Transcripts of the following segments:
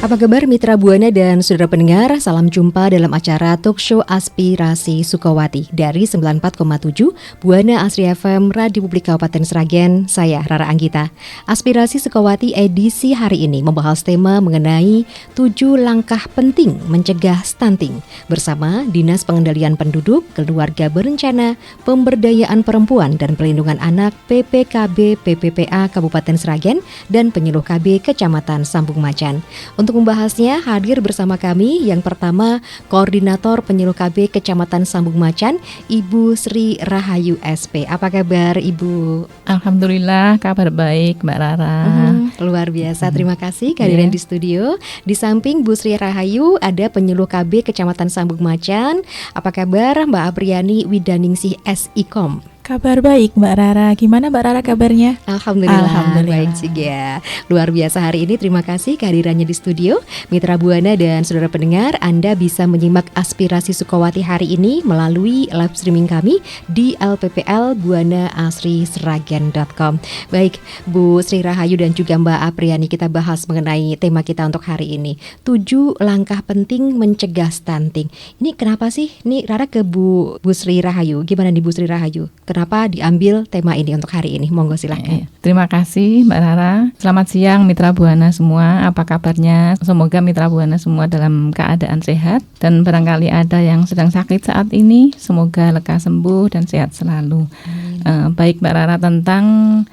Apa kabar Mitra Buana dan saudara pendengar? Salam jumpa dalam acara Talk Show Aspirasi Sukawati dari 94,7 Buana Asri FM Radio Publik Kabupaten Sragen. Saya Rara Anggita. Aspirasi Sukawati edisi hari ini membahas tema mengenai 7 langkah penting mencegah stunting bersama Dinas Pengendalian Penduduk, Keluarga Berencana, Pemberdayaan Perempuan dan Perlindungan Anak PPKB PPPA Kabupaten Sragen dan Penyuluh KB Kecamatan Sambung Macan. Untuk membahasnya hadir bersama kami yang pertama Koordinator Penyuluh KB Kecamatan Sambung Macan, Ibu Sri Rahayu SP. Apa kabar Ibu? Alhamdulillah kabar baik Mbak Rara. Luar biasa, terima kasih kehadiran di studio. Di samping Bu Sri Rahayu ada Penyuluh KB Kecamatan Sambung Macan. Apa kabar Mbak Apriani Widaningsih SIKOM? Kabar baik Mbak Rara, gimana Mbak Rara kabarnya? Alhamdulillah. Baik juga. Luar biasa hari ini, terima kasih kehadirannya di studio. Mitra Buana dan saudara pendengar, Anda bisa menyimak Aspirasi Sukawati hari ini melalui live streaming kami di lpplbuanaasrisragen.com. Baik, Bu Sri Rahayu dan juga Mbak Apriani, kita bahas mengenai tema kita untuk hari ini, 7 langkah penting mencegah stunting. Ini kenapa sih? Ini Rara ke Bu Sri Rahayu. Gimana nih Bu Sri Rahayu? Kenapa diambil tema ini untuk hari ini? Monggo silakan. Terima kasih Mbak Rara. Selamat siang Mitra Buana semua. Apa kabarnya? Semoga Mitra Buana semua dalam keadaan sehat. Dan barangkali ada yang sedang sakit saat ini, semoga lekas sembuh dan sehat selalu. Baik Mbak Rara, tentang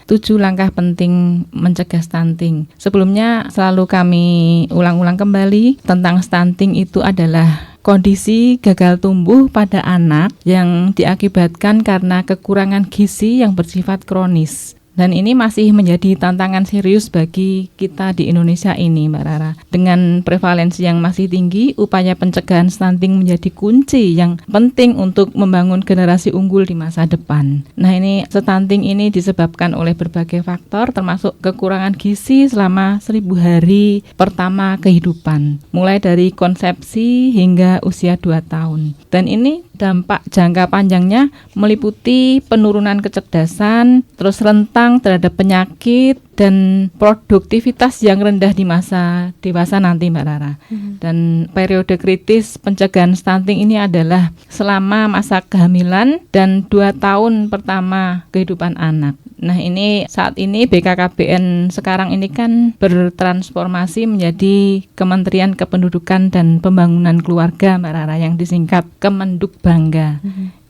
7 langkah penting mencegah stunting. Sebelumnya selalu kami ulang-ulang kembali tentang stunting itu adalah kondisi gagal tumbuh pada anak yang diakibatkan karena kekurangan gizi yang bersifat kronis. Dan ini masih menjadi tantangan serius bagi kita di Indonesia ini Mbak Rara. Dengan prevalensi yang masih tinggi, upaya pencegahan stunting menjadi kunci yang penting untuk membangun generasi unggul di masa depan. Nah, ini stunting ini disebabkan oleh berbagai faktor termasuk kekurangan gizi selama 1000 hari pertama kehidupan, mulai dari konsepsi hingga usia 2 tahun. Dan ini dampak jangka panjangnya meliputi penurunan kecerdasan, terus rentan terhadap penyakit dan produktivitas yang rendah di masa dewasa nanti Mbak Rara. Dan periode kritis pencegahan stunting ini adalah selama masa kehamilan dan 2 tahun pertama kehidupan anak. Nah, ini saat ini BKKBN sekarang ini kan bertransformasi menjadi Kementerian Kependudukan dan Pembangunan Keluarga Mbak Rara, yang disingkat Kemendukbangga.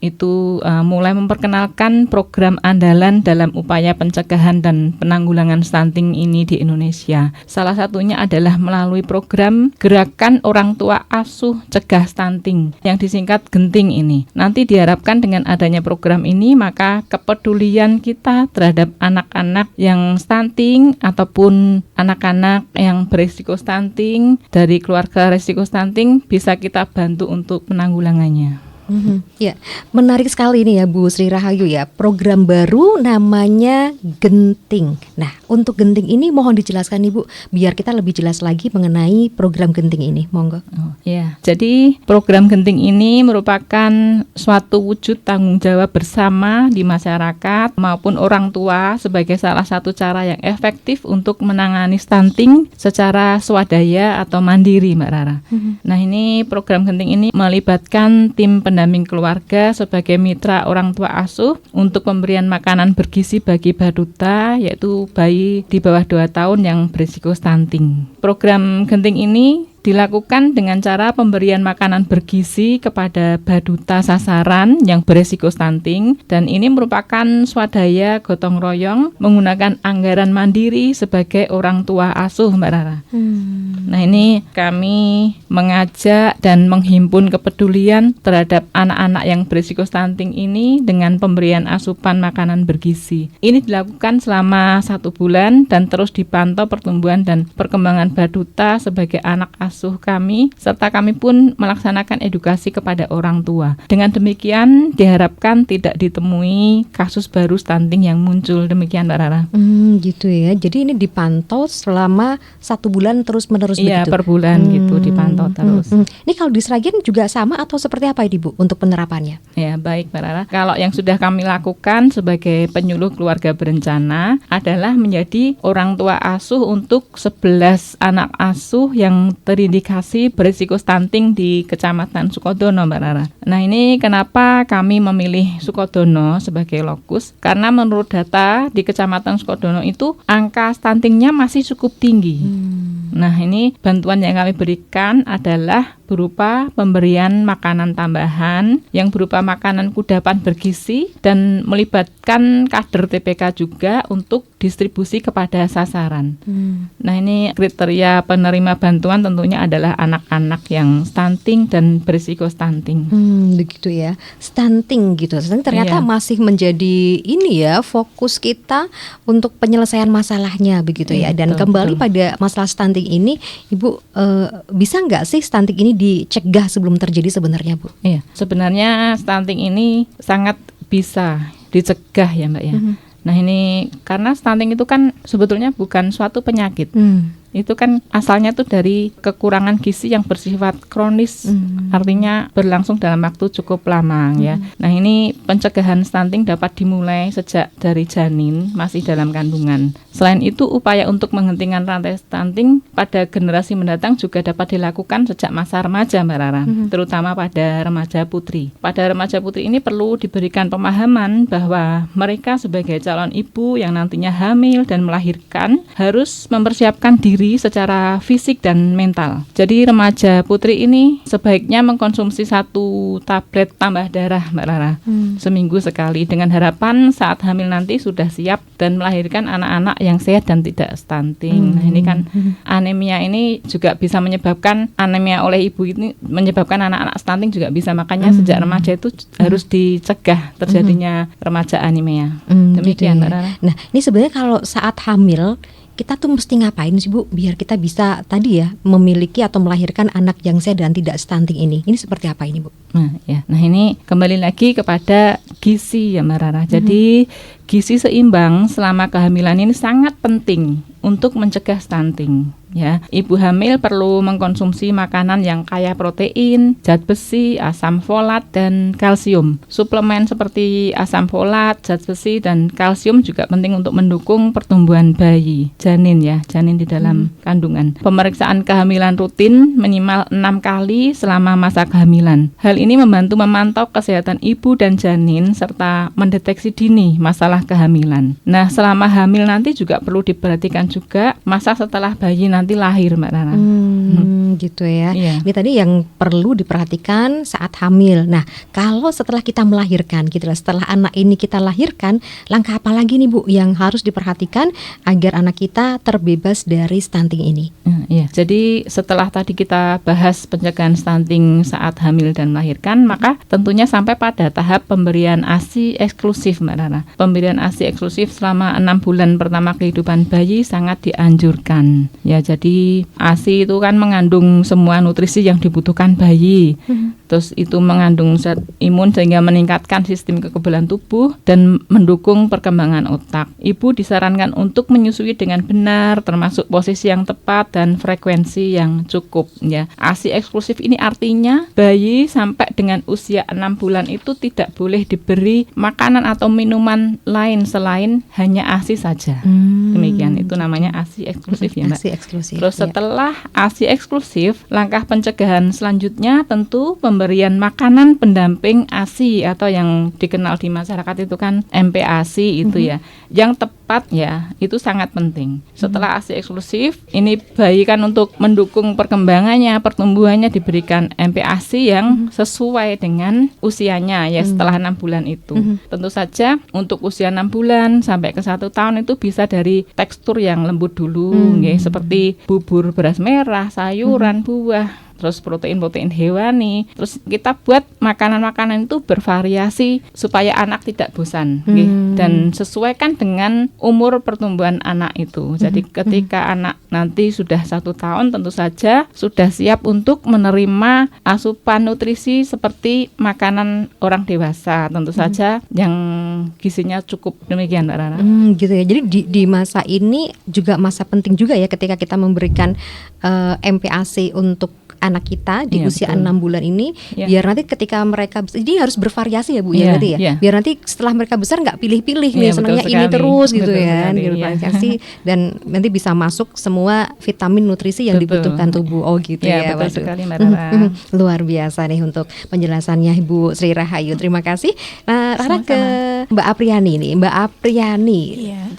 Itu mulai memperkenalkan program andalan dalam upaya pencegahan dan penanggulangan stunting ini di Indonesia. Salah satunya adalah melalui program Gerakan Orang Tua Asuh Cegah Stunting yang disingkat Genting ini. Nanti diharapkan dengan adanya program ini, maka kepedulian kita terhadap anak-anak yang stunting ataupun anak-anak yang berisiko stunting dari keluarga risiko stunting bisa kita bantu untuk penanggulangannya. Ya, menarik sekali ini ya Bu Sri Rahayu ya. Program baru namanya Genting. Nah, untuk Genting ini mohon dijelaskan Ibu biar kita lebih jelas lagi mengenai program Genting ini. Monggo. Jadi program Genting ini merupakan suatu wujud tanggung jawab bersama di masyarakat maupun orang tua sebagai salah satu cara yang efektif untuk menangani stunting secara swadaya atau mandiri Mbak Rara. Nah, ini program Genting ini melibatkan tim pendamping keluarga sebagai mitra orang tua asuh untuk pemberian makanan bergizi bagi balita, yaitu bayi di bawah 2 tahun yang berisiko stunting. Program Genting ini dilakukan dengan cara pemberian makanan bergizi kepada balita sasaran yang berisiko stunting, dan ini merupakan swadaya gotong royong menggunakan anggaran mandiri sebagai orang tua asuh Mbak Rara. Nah, ini kami mengajak dan menghimpun kepedulian terhadap anak-anak yang berisiko stunting ini dengan pemberian asupan makanan bergizi. Ini dilakukan selama 1 bulan dan terus dipantau pertumbuhan dan perkembangan balita sebagai anak asuh asuh kami, serta kami pun melaksanakan edukasi kepada orang tua. Dengan demikian diharapkan tidak ditemui kasus baru stunting yang muncul. Demikian Mbak Rara. Gitu ya. Jadi ini dipantau selama 1 bulan terus-menerus Iya, begitu? per bulan gitu dipantau terus. Ini kalau di Sragen juga sama atau seperti apa ini Bu untuk penerapannya? Ya, baik Mbak Rara. Kalau yang sudah kami lakukan sebagai penyuluh keluarga berencana adalah menjadi orang tua asuh untuk 11 anak asuh yang terindikasi berisiko stunting di Kecamatan Sukodono, Mbak Rara. Nah, ini kenapa kami memilih Sukodono sebagai lokus? Karena menurut data di Kecamatan Sukodono itu angka stuntingnya masih cukup tinggi. Nah, ini bantuan yang kami berikan adalah berupa pemberian makanan tambahan yang berupa makanan kudapan bergizi dan melibatkan kader TPK juga untuk distribusi kepada sasaran. Nah, ini kriteria penerima bantuan tentunya adalah anak-anak yang stunting dan berisiko stunting. Begitu ya. Stunting gitu. Stunting ternyata Iya. masih menjadi ini ya fokus kita untuk penyelesaian masalahnya begitu ya. Dan Betul, kembali betul. pada masalah stunting ini, Ibu bisa nggak sih stunting ini dicegah sebelum terjadi sebenarnya, Bu? Iya, sebenarnya stunting ini sangat bisa dicegah ya Mbak ya. Nah, ini karena stunting itu kan sebetulnya bukan suatu penyakit. Itu kan asalnya tuh dari kekurangan gizi yang bersifat kronis, artinya berlangsung dalam waktu cukup lama ya. Nah, ini pencegahan stunting dapat dimulai sejak dari janin masih dalam kandungan. Selain itu, upaya untuk menghentikan rantai stunting pada generasi mendatang juga dapat dilakukan sejak masa remaja, Mbak Rara, terutama pada remaja putri. Pada remaja putri ini perlu diberikan pemahaman bahwa mereka sebagai calon ibu yang nantinya hamil dan melahirkan harus mempersiapkan diri secara fisik dan mental. Jadi remaja putri ini sebaiknya mengkonsumsi 1 tablet tambah darah, Mbak Rara, seminggu sekali dengan harapan saat hamil nanti sudah siap dan melahirkan anak-anak yang sehat dan tidak stunting. Nah, ini kan anemia ini juga bisa menyebabkan anemia oleh ibu ini menyebabkan anak-anak stunting juga bisa. Makanya sejak remaja itu harus dicegah terjadinya remaja anemia. Demikian, gitu Mbak ya. Rara. Nah, ini sebenarnya kalau saat hamil kita tuh mesti ngapain sih Bu biar kita bisa tadi ya memiliki atau melahirkan anak yang sehat dan tidak stunting ini? Ini seperti apa ini Bu? Nah, ini kembali lagi kepada gizi ya Mbak Rara. Jadi gizi seimbang selama kehamilan ini sangat penting untuk mencegah stunting. Ya, ibu hamil perlu mengkonsumsi makanan yang kaya protein, zat besi, asam folat, dan kalsium. Suplemen seperti asam folat, zat besi, dan kalsium juga penting untuk mendukung pertumbuhan bayi, janin di dalam kandungan. Pemeriksaan kehamilan rutin minimal 6 kali selama masa kehamilan. Hal ini membantu memantau kesehatan ibu dan janin serta mendeteksi dini masalah kehamilan. Nah, selama hamil nanti juga perlu diperhatikan juga masa setelah bayi nanti lahir, Mbak Rara. Gitu ya. Iya. Ini tadi yang perlu diperhatikan saat hamil. Nah, kalau setelah kita melahirkan, gitu lah, setelah anak ini kita lahirkan, langkah apa lagi nih Bu yang harus diperhatikan agar anak kita terbebas dari stunting ini? Iya. Jadi setelah tadi kita bahas pencegahan stunting saat hamil dan melahirkan, maka tentunya sampai pada tahap pemberian ASI eksklusif, Mbak Rara. Pemberian ASI eksklusif selama 6 bulan pertama kehidupan bayi sangat dianjurkan. Ya, jadi ASI itu kan mengandung semua nutrisi yang dibutuhkan bayi. Terus itu mengandung zat imun sehingga meningkatkan sistem kekebalan tubuh dan mendukung perkembangan otak. Ibu disarankan untuk menyusui dengan benar, termasuk posisi yang tepat dan frekuensi yang cukup. Ya, ASI eksklusif ini artinya bayi sampai dengan usia 6 bulan itu tidak boleh diberi makanan atau minuman lain selain hanya ASI saja. Demikian, itu namanya ASI eksklusif ya Mbak. ASI eksklusif. Terus ya. setelah ASI eksklusif, langkah pencegahan selanjutnya tentu pemberian makanan pendamping ASI atau yang dikenal di masyarakat itu kan MPASI itu ya. Yang tepat ya, itu sangat penting. Setelah ASI eksklusif, ini bayi kan untuk mendukung perkembangannya, pertumbuhannya diberikan MPASI yang sesuai dengan usianya ya setelah 6 bulan itu. Tentu saja untuk usia 6 bulan sampai ke 1 tahun itu bisa dari tekstur yang lembut dulu, seperti bubur beras merah, sayuran, buah. terus protein-protein hewani. Terus kita buat makanan-makanan itu bervariasi supaya anak tidak bosan, dan sesuaikan dengan umur pertumbuhan anak itu. Jadi ketika anak nanti sudah 1 tahun, tentu saja sudah siap untuk menerima asupan nutrisi seperti makanan orang dewasa, tentu saja yang gizinya cukup. Demikian Mbak Rara. Gitu ya. Jadi di masa ini juga masa penting juga ya ketika kita memberikan MPASI untuk anak kita di usia betul. 6 bulan ini, biar nanti ketika mereka, jadi harus bervariasi ya Bu ya, berarti ya. Biar nanti setelah mereka besar nggak pilih-pilih nih, senangnya ini terus gitu ya, bervariasi dan nanti bisa masuk semua vitamin nutrisi yang dibutuhkan tubuh. Oh gitu ya. Betul sekali Mbak Rara. Luar biasa nih untuk penjelasannya Ibu Sri Rahayu. Terima kasih. Nah, Rara ke Mbak Apriani nih. Mbak Apriani,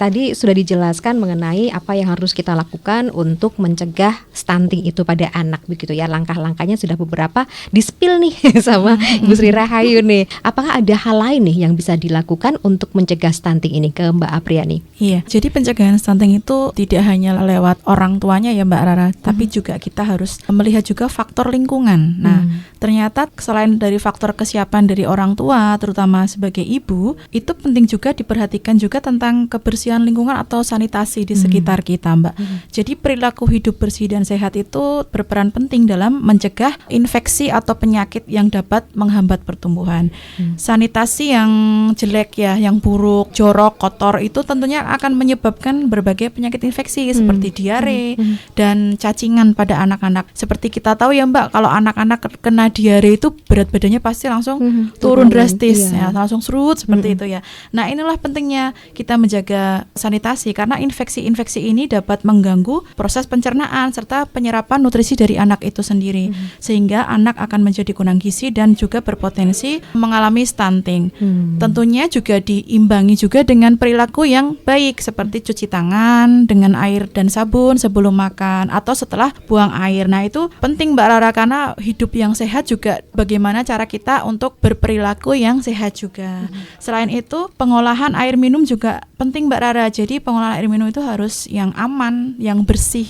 tadi sudah dijelaskan mengenai apa yang harus kita lakukan untuk mencegah stunting itu pada anak begitu ya. Langkah-langkahnya sudah beberapa di-spill nih sama Ibu Sri Rahayu nih. Apakah ada hal lain nih yang bisa dilakukan untuk mencegah stunting ini ke Mbak Apriani? Iya, jadi pencegahan stunting itu tidak hanya lewat orang tuanya ya Mbak Rara, tapi juga kita harus melihat juga faktor lingkungan. Nah, ternyata selain dari faktor kesiapan dari orang tua, terutama sebagai ibu, itu penting juga diperhatikan juga tentang kebersihan lingkungan atau sanitasi di sekitar kita, Mbak. Jadi perilaku hidup bersih dan sehat itu berperan penting dalam mencegah infeksi atau penyakit yang dapat menghambat pertumbuhan. Sanitasi yang jelek ya, yang buruk, jorok, kotor itu tentunya akan menyebabkan berbagai penyakit infeksi seperti diare dan cacingan pada anak-anak. Seperti kita tahu ya Mbak, kalau anak-anak kena diare itu berat badannya pasti langsung turun drastis, ya, langsung serut seperti itu ya. Nah, inilah pentingnya kita menjaga sanitasi karena infeksi-infeksi ini dapat mengganggu proses pencernaan serta penyerapan nutrisi dari anak itu sendiri, sehingga anak akan menjadi kurang gizi dan juga berpotensi mengalami stunting. Tentunya juga diimbangi juga dengan perilaku yang baik seperti cuci tangan dengan air dan sabun sebelum makan atau setelah buang air. Nah, itu penting Mbak Rara karena hidup yang sehat juga bagaimana cara kita untuk berperilaku yang sehat juga. Selain itu, pengolahan air minum juga penting Mbak Rara. Jadi pengolahan air minum itu harus yang aman, yang bersih,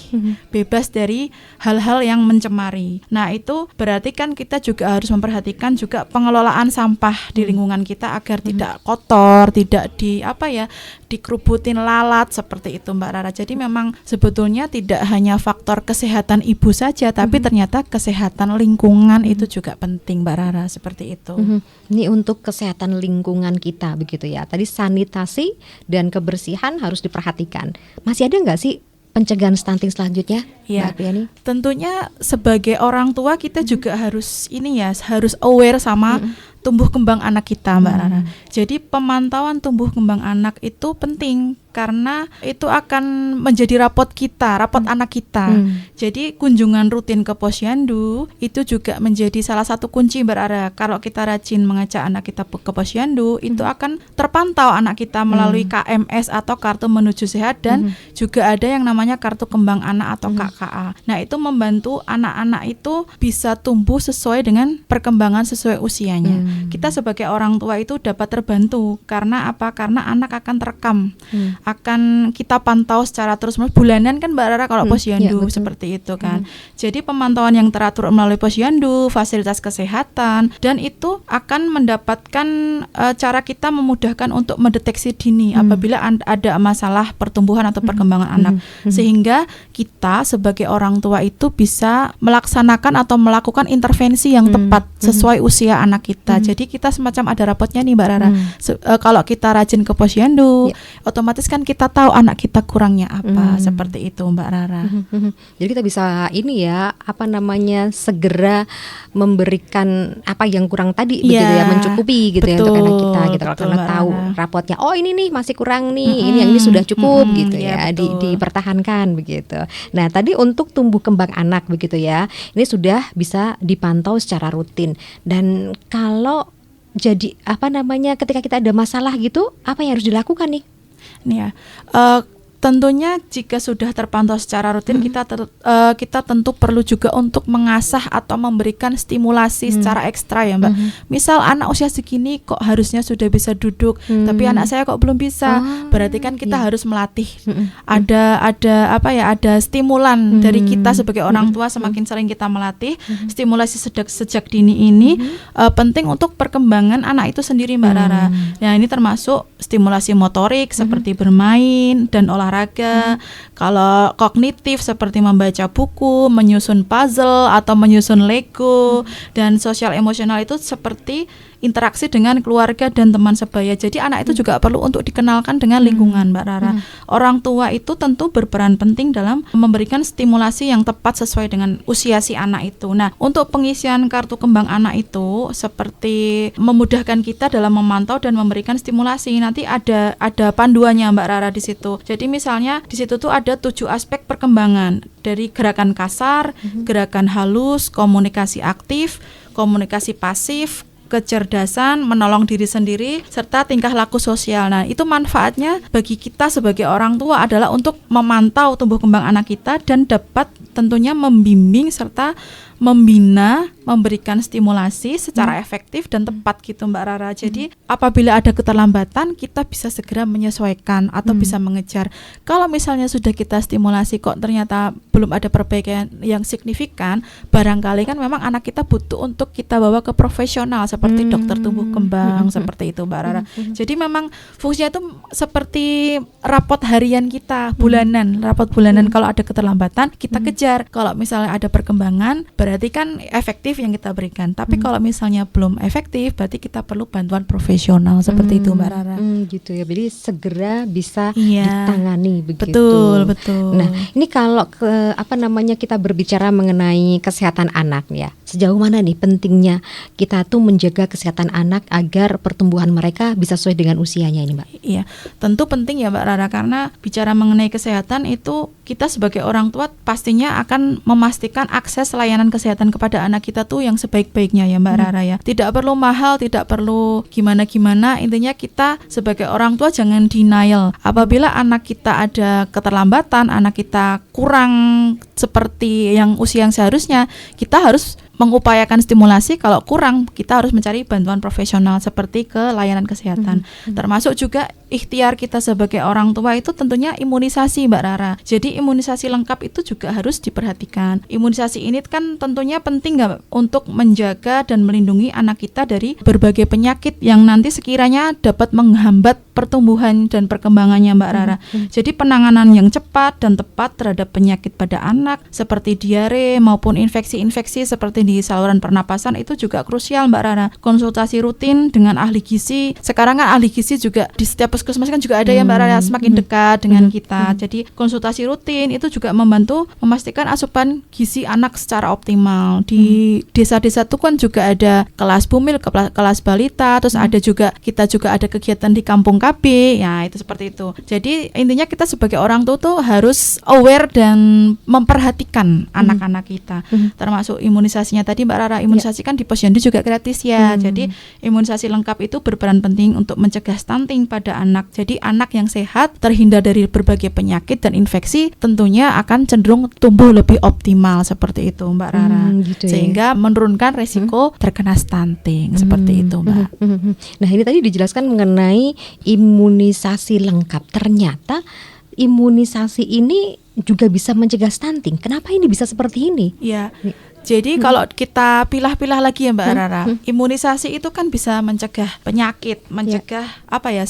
bebas dari hal-hal yang mencemari. Nah, itu berarti kan kita juga harus memperhatikan juga pengelolaan sampah di lingkungan kita agar tidak kotor, tidak dikerubutin lalat seperti itu Mbak Rara. Jadi memang sebetulnya tidak hanya faktor kesehatan ibu saja, tapi ternyata kesehatan lingkungan itu juga penting Mbak Rara, seperti itu. Ini untuk kesehatan lingkungan kita begitu ya. Tadi sanitasi dan kebersihan harus diperhatikan. Masih ada nggak sih pencegahan stunting selanjutnya, Ya, Mbak Apriani? tentunya sebagai orang tua kita juga harus harus aware sama tumbuh kembang anak kita Mbak Rara. Jadi pemantauan tumbuh kembang anak itu penting karena itu akan menjadi rapot anak kita. Jadi kunjungan rutin ke posyandu itu juga menjadi salah satu kunci Mbak Rara. Kalau kita rajin mengajak anak kita ke posyandu, itu akan terpantau anak kita melalui KMS atau kartu menuju sehat dan juga ada yang namanya kartu kembang anak atau KKA. Nah, itu membantu anak-anak itu bisa tumbuh sesuai dengan perkembangan sesuai usianya. Kita sebagai orang tua itu dapat terbantu karena apa? Karena anak akan terekam. Akan kita pantau secara terus-menerus bulanan kan Mbak Rara kalau posyandu seperti itu kan. Jadi pemantauan yang teratur melalui posyandu, fasilitas kesehatan, dan itu akan mendapatkan cara kita memudahkan untuk mendeteksi dini apabila ada masalah pertumbuhan atau perkembangan anak, sehingga kita sebagai orang tua itu bisa melaksanakan atau melakukan intervensi yang tepat sesuai usia anak kita. Jadi kita semacam ada rapotnya nih Mbak Rara. Kalau kita rajin ke posyandu, otomatis kan kita tahu anak kita kurangnya apa, seperti itu Mbak Rara. Jadi kita bisa segera memberikan apa yang kurang tadi begitu ya, mencukupi gitu ya untuk anak kita gitu. Karena tahu rapotnya, oh ini nih masih kurang nih, ini yang ini sudah cukup gitu ya, dipertahankan begitu. Nah, tadi untuk tumbuh kembang anak begitu ya, ini sudah bisa dipantau secara rutin. Dan kalau jadi ketika kita ada masalah gitu, apa yang harus dilakukan nih? Nih ya, Tentunya jika sudah terpantau secara rutin, kita tentu perlu juga untuk mengasah atau memberikan stimulasi secara ekstra ya Mbak. Misal anak usia segini kok harusnya sudah bisa duduk, tapi anak saya kok belum bisa. Berarti kan kita harus melatih. Ada stimulan dari kita sebagai orang tua. Semakin sering kita melatih, stimulasi sejak dini ini penting untuk perkembangan anak itu sendiri Mbak Rara. Nah, ini termasuk stimulasi motorik seperti bermain dan olahraga. Kalau kognitif seperti membaca buku, menyusun puzzle atau menyusun Lego, dan sosial emosional itu seperti interaksi dengan keluarga dan teman sebaya. Jadi anak itu juga perlu untuk dikenalkan dengan lingkungan Mbak Rara. Orang tua itu tentu berperan penting dalam memberikan stimulasi yang tepat sesuai dengan usia si anak itu. Nah, untuk pengisian kartu kembang anak itu seperti memudahkan kita dalam memantau dan memberikan stimulasi. Nanti ada panduannya Mbak Rara di situ. Jadi misalnya di situ tuh ada 7 aspek perkembangan, dari gerakan kasar, gerakan halus, komunikasi aktif, komunikasi pasif, kecerdasan, menolong diri sendiri, serta tingkah laku sosial. Nah, itu manfaatnya bagi kita sebagai orang tua adalah untuk memantau tumbuh kembang anak kita dan dapat tentunya membimbing serta membina, memberikan stimulasi secara efektif dan tepat gitu Mbak Rara. Jadi apabila ada keterlambatan, kita bisa segera menyesuaikan atau bisa mengejar. Kalau misalnya sudah kita stimulasi kok ternyata belum ada perbaikan yang signifikan, barangkali kan memang anak kita butuh untuk kita bawa ke profesional seperti dokter tumbuh kembang, seperti itu Mbak Rara. Jadi memang fungsinya itu seperti rapot harian kita bulanan, rapot bulanan. Kalau ada keterlambatan kita kejar. Kalau misalnya ada perkembangan, berarti kan efektif yang kita berikan. Tapi kalau misalnya belum efektif, berarti kita perlu bantuan profesional seperti itu Mbak Rara. Gitu ya. Jadi segera bisa ditangani begitu. Betul. Nah, ini kalau kita berbicara mengenai kesehatan anak ya. Sejauh mana nih pentingnya kita tuh menjaga kesehatan anak agar pertumbuhan mereka bisa sesuai dengan usianya ini, Mbak? Iya, tentu penting ya Mbak Rara, karena bicara mengenai kesehatan itu kita sebagai orang tua pastinya akan memastikan akses layanan kesehatan kepada anak kita tuh yang sebaik-baiknya ya Mbak Rara ya. Tidak perlu mahal, tidak perlu gimana-gimana. Intinya kita sebagai orang tua jangan denial. Apabila anak kita ada keterlambatan, anak kita kurang seperti yang usia yang seharusnya, kita harus mengupayakan stimulasi. Kalau kurang, kita harus mencari bantuan profesional seperti ke layanan kesehatan. Termasuk juga ikhtiar kita sebagai orang tua itu tentunya imunisasi Mbak Rara. Jadi imunisasi lengkap itu juga harus diperhatikan. Imunisasi ini kan tentunya penting nggak untuk menjaga dan melindungi anak kita dari berbagai penyakit yang nanti sekiranya dapat menghambat pertumbuhan dan perkembangannya Mbak Rara. Jadi penanganan yang cepat dan tepat terhadap penyakit pada anak seperti diare maupun infeksi-infeksi seperti di saluran pernapasan itu juga krusial Mbak Rara. Konsultasi rutin dengan ahli gizi. Sekarang kan ahli gizi juga di setiap puskesmas kan juga ada ya Mbak Rara, semakin dekat dengan kita. Jadi konsultasi rutin itu juga membantu memastikan asupan gizi anak secara optimal. Di desa-desa itu kan juga ada kelas bumil, kelas balita, terus kita juga ada kegiatan di kampung KB. Ya, itu seperti itu. Jadi intinya kita sebagai orang tua tuh harus aware dan memperhatikan anak-anak kita. Termasuk imunisasinya tadi Mbak Rara, imunisasi kan di posyandu juga gratis ya. Jadi imunisasi lengkap itu berperan penting untuk mencegah stunting pada anak. Jadi anak yang sehat terhindar dari berbagai penyakit dan infeksi tentunya akan cenderung tumbuh lebih optimal seperti itu Mbak Rara. Gitu sehingga menurunkan resiko terkena stunting seperti itu Mbak. Nah, ini tadi dijelaskan mengenai imunisasi lengkap. Ternyata imunisasi ini juga bisa mencegah stunting. Kenapa ini bisa seperti ini? Ya. Jadi kalau kita pilah-pilah lagi ya Mbak Rara, imunisasi itu kan bisa mencegah penyakit, mencegah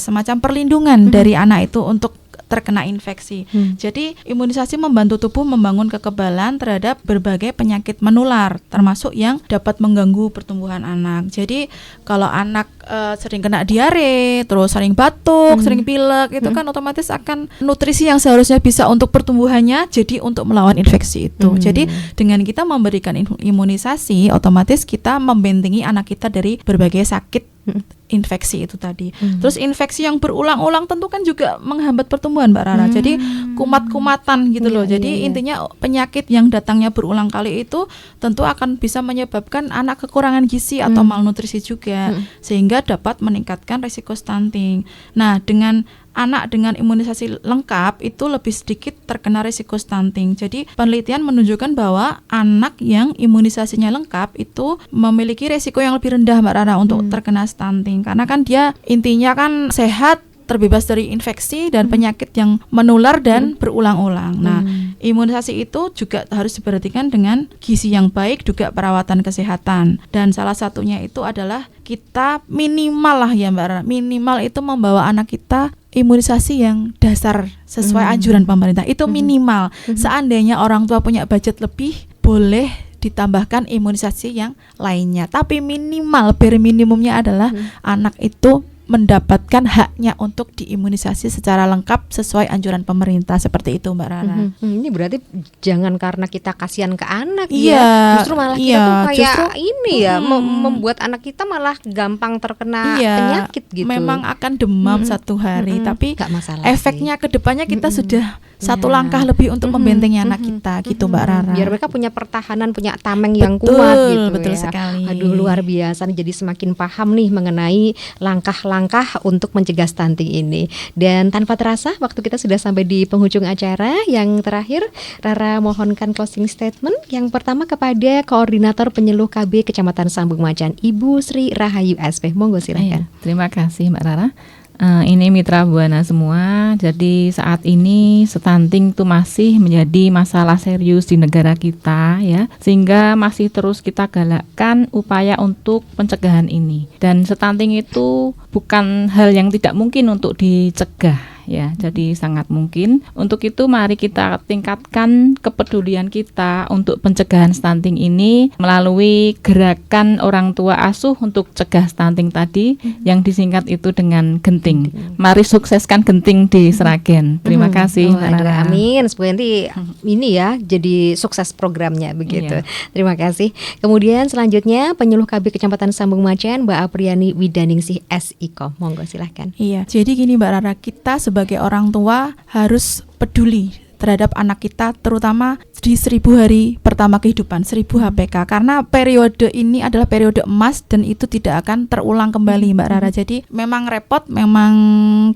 semacam perlindungan dari anak itu untuk terkena infeksi. Jadi imunisasi membantu tubuh membangun kekebalan terhadap berbagai penyakit menular, termasuk yang dapat mengganggu pertumbuhan anak. Jadi kalau anak sering kena diare, terus sering batuk, sering pilek, itu kan otomatis akan nutrisi yang seharusnya bisa untuk pertumbuhannya jadi untuk melawan infeksi itu. Jadi dengan kita memberikan imunisasi, otomatis kita membentengi anak kita dari berbagai sakit infeksi itu tadi. Terus infeksi yang berulang-ulang tentu kan juga menghambat pertumbuhan Mbak Rara. Jadi kumat-kumatan gitu loh. Jadi intinya penyakit yang datangnya berulang kali itu tentu akan bisa menyebabkan anak kekurangan gizi atau malnutrisi juga, sehingga dapat meningkatkan risiko stunting. Nah, dengan anak dengan imunisasi lengkap itu lebih sedikit terkena risiko stunting. Jadi penelitian menunjukkan bahwa anak yang imunisasinya lengkap itu memiliki risiko yang lebih rendah Mbak Rara untuk terkena stunting. Karena kan dia intinya kan sehat, terbebas dari infeksi dan penyakit yang menular dan berulang-ulang. Nah, imunisasi itu juga harus diperhatikan dengan gizi yang baik, juga perawatan kesehatan. Dan salah satunya itu adalah kita minimal lah ya Mbak Rara, minimal itu membawa anak kita imunisasi yang dasar sesuai anjuran pemerintah. Itu minimal. Seandainya orang tua punya budget lebih, boleh ditambahkan imunisasi yang lainnya. Tapi minimal, bare minimumnya adalah anak itu mendapatkan haknya untuk diimunisasi secara lengkap sesuai anjuran pemerintah, seperti itu Mbak Rara. Ini berarti jangan karena kita kasihan ke anak Iya, ya, justru malah kita tuh kayak justru, ini ya membuat anak kita malah gampang terkena penyakit gitu. Memang akan demam satu hari, tapi Gak masalah efeknya ke depannya kita sudah satu langkah lebih untuk membentengi anak kita, gitu Mbak Rara. Biar mereka punya pertahanan, punya tameng yang Betul, kuat gitu betul ya. sekali. Aduh, luar biasa nih, jadi semakin paham nih mengenai langkah-langkah untuk mencegah stunting ini. Dan tanpa terasa waktu kita sudah sampai di penghujung acara. Yang terakhir, Rara mohonkan closing statement yang pertama kepada Koordinator Penyuluh KB Kecamatan Sambung Macan, Ibu Sri Rahayu SP. Monggo silakan. Terima kasih Mbak Rara. Ini mitra Buana semua. Jadi saat ini stunting itu masih menjadi masalah serius di negara kita ya, sehingga masih terus kita galakkan upaya untuk pencegahan ini. Dan stunting itu bukan hal yang tidak mungkin untuk dicegah ya, jadi sangat mungkin. Untuk itu mari kita tingkatkan kepedulian kita untuk pencegahan stunting ini melalui gerakan orang tua asuh untuk cegah stunting tadi yang disingkat itu dengan Genting. Mari sukseskan Genting di Sragen. Terima kasih Mbak Rara. Amin. Semoga nanti ini ya jadi sukses programnya begitu. Iya. Terima kasih. Kemudian selanjutnya Penyuluh KB Kecamatan Sambung Macan, Mbak Apriani Widaningsih SIKO. Monggo silahkan. Iya, jadi gini Mbak Rara, kita sebagai orang tua harus peduli terhadap anak kita, terutama di 1000 hari pertama kehidupan, 1000 HPK, karena periode ini adalah periode emas dan itu tidak akan terulang kembali Mbak Rara. Jadi memang repot, memang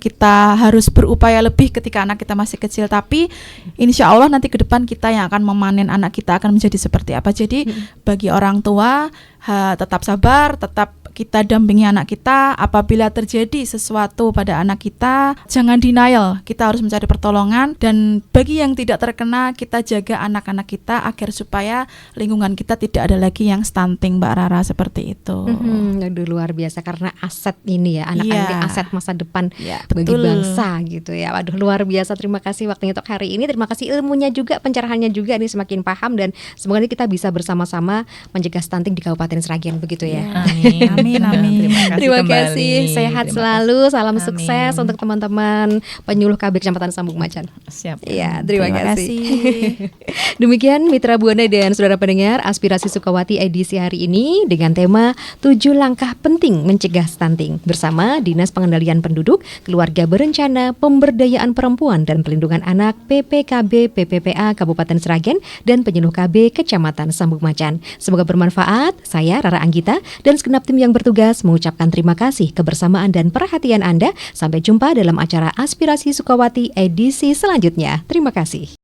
kita harus berupaya lebih ketika anak kita masih kecil, tapi insya Allah nanti ke depan kita yang akan memanen anak kita akan menjadi seperti apa. Jadi bagi orang tua tetap sabar, tetap kita dampingi anak kita. Apabila terjadi sesuatu pada anak kita, jangan denial, kita harus mencari pertolongan. Dan bagi yang tidak terkena, kita jaga anak-anak kita agar supaya lingkungan kita tidak ada lagi yang stunting Mbak Rara, seperti itu. Aduh, luar biasa, karena aset ini ya, anak-anak ini aset masa depan bagi betul. bangsa gitu ya. Waduh, luar biasa. Terima kasih waktunya untuk hari ini. Terima kasih ilmunya juga, pencerahannya juga, ini semakin paham, dan semoga kita bisa bersama-sama mencegah stunting di Kabupaten Sragen begitu ya. Amin, amin. Terima kasih, sehat selalu, salam Amin. sukses untuk teman-teman penyuluh KB Kecamatan Sambung Macan. Siap. Ya, terima kasih. kasih. Demikian Mitra Buana dan saudara pendengar Aspirasi Sukawati edisi hari ini dengan tema 7 langkah penting mencegah stunting bersama Dinas Pengendalian Penduduk, Keluarga Berencana, Pemberdayaan Perempuan dan Perlindungan Anak PPKB PPPA Kabupaten Sragen dan penyuluh KB Kecamatan Sambung Macan. Semoga bermanfaat. Saya Rara Anggita dan segenap tim yang bertugas mengucapkan terima kasih kebersamaan dan perhatian Anda. Sampai jumpa dalam acara Aspirasi Sukawati edisi selanjutnya. Terima kasih.